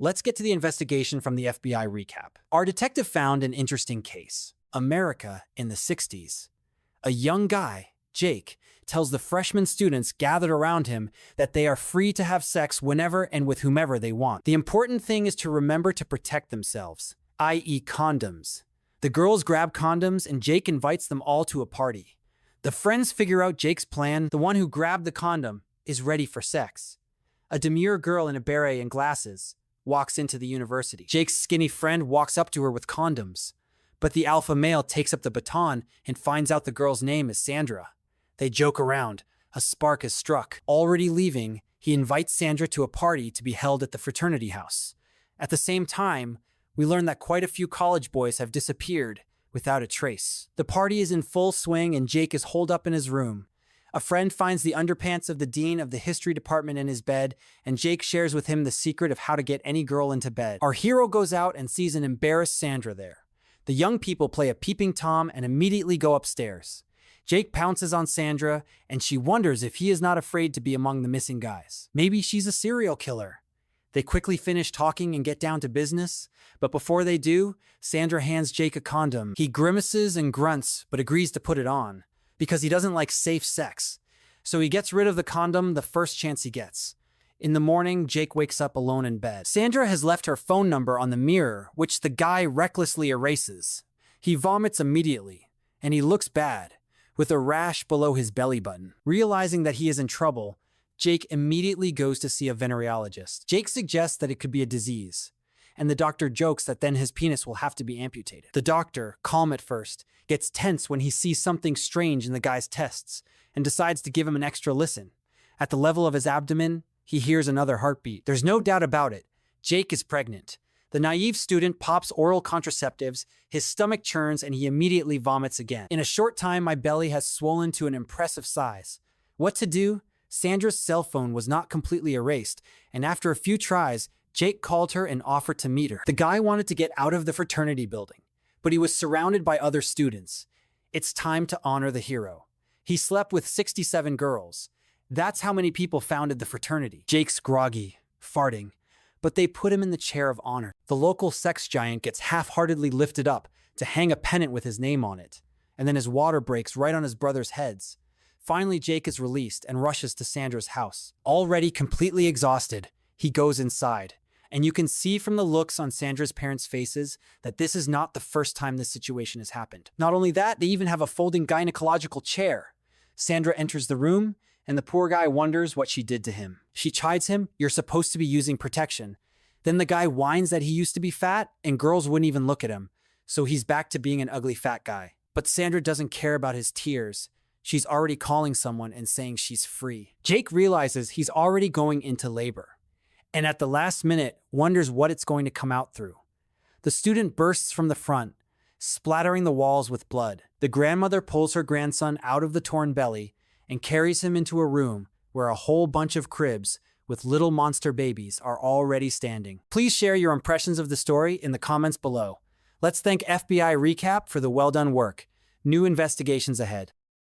Let's get to the investigation from the FBI recap. Our detective found an interesting case. America in the 60s. A young guy, Jake, tells the freshman students gathered around him that they are free to have sex whenever and with whomever they want. The important thing is to remember to protect themselves, i.e. condoms. The girls grab condoms and Jake invites them all to a party. The friends figure out Jake's plan. The one who grabbed the condom is ready for sex. A demure girl in a beret and glasses walks into the university. Jake's skinny friend walks up to her with condoms, but the alpha male takes up the baton and finds out the girl's name is Sandra. They joke around. A spark is struck. Already leaving, he invites Sandra to a party to be held at the fraternity house. At the same time, we learn that quite a few college boys have disappeared without a trace. The party is in full swing and Jake is holed up in his room. A friend finds the underpants of the dean of the history department in his bed, and Jake shares with him the secret of how to get any girl into bed. Our hero goes out and sees an embarrassed Sandra there. The young people play a peeping Tom and immediately go upstairs. Jake pounces on Sandra, and she wonders if he is not afraid to be among the missing guys. Maybe she's a serial killer. They quickly finish talking and get down to business, but before they do, Sandra hands Jake a condom. He grimaces and grunts, but agrees to put it on, because he doesn't like safe sex. So he gets rid of the condom the first chance he gets. In the morning, Jake wakes up alone in bed. Sandra has left her phone number on the mirror, which the guy recklessly erases. He vomits immediately, and he looks bad, with a rash below his belly button. Realizing that he is in trouble, Jake immediately goes to see a venereologist. Jake suggests that it could be a disease, and the doctor jokes that then his penis will have to be amputated. The doctor, calm at first, gets tense when he sees something strange in the guy's tests and decides to give him an extra listen. At the level of his abdomen, he hears another heartbeat. There's no doubt about it. Jake is pregnant. The naive student pops oral contraceptives, his stomach churns, and he immediately vomits again. In a short time, my belly has swollen to an impressive size. What to do? Sandra's cell phone was not completely erased, and after a few tries, Jake called her and offered to meet her. The guy wanted to get out of the fraternity building, but he was surrounded by other students. It's time to honor the hero. He slept with 67 girls. That's how many people founded the fraternity. Jake's groggy, farting, but they put him in the chair of honor. The local sex giant gets half-heartedly lifted up to hang a pennant with his name on it, and then his water breaks right on his brother's heads. Finally, Jake is released and rushes to Sandra's house. Already completely exhausted, he goes inside, and you can see from the looks on Sandra's parents' faces that this is not the first time this situation has happened. Not only that, they even have a folding gynecological chair. Sandra enters the room, and the poor guy wonders what she did to him. She chides him, "You're supposed to be using protection." Then the guy whines that he used to be fat, and girls wouldn't even look at him, so he's back to being an ugly fat guy. But Sandra doesn't care about his tears. She's already calling someone and saying she's free. Jake realizes he's already going into labor, and at the last minute, wonders what it's going to come out through. The student bursts from the front, splattering the walls with blood. The grandmother pulls her grandson out of the torn belly and carries him into a room where a whole bunch of cribs with little monster babies are already standing. Please share your impressions of the story in the comments below. Let's thank FBI Recap for the well-done work. New investigations ahead.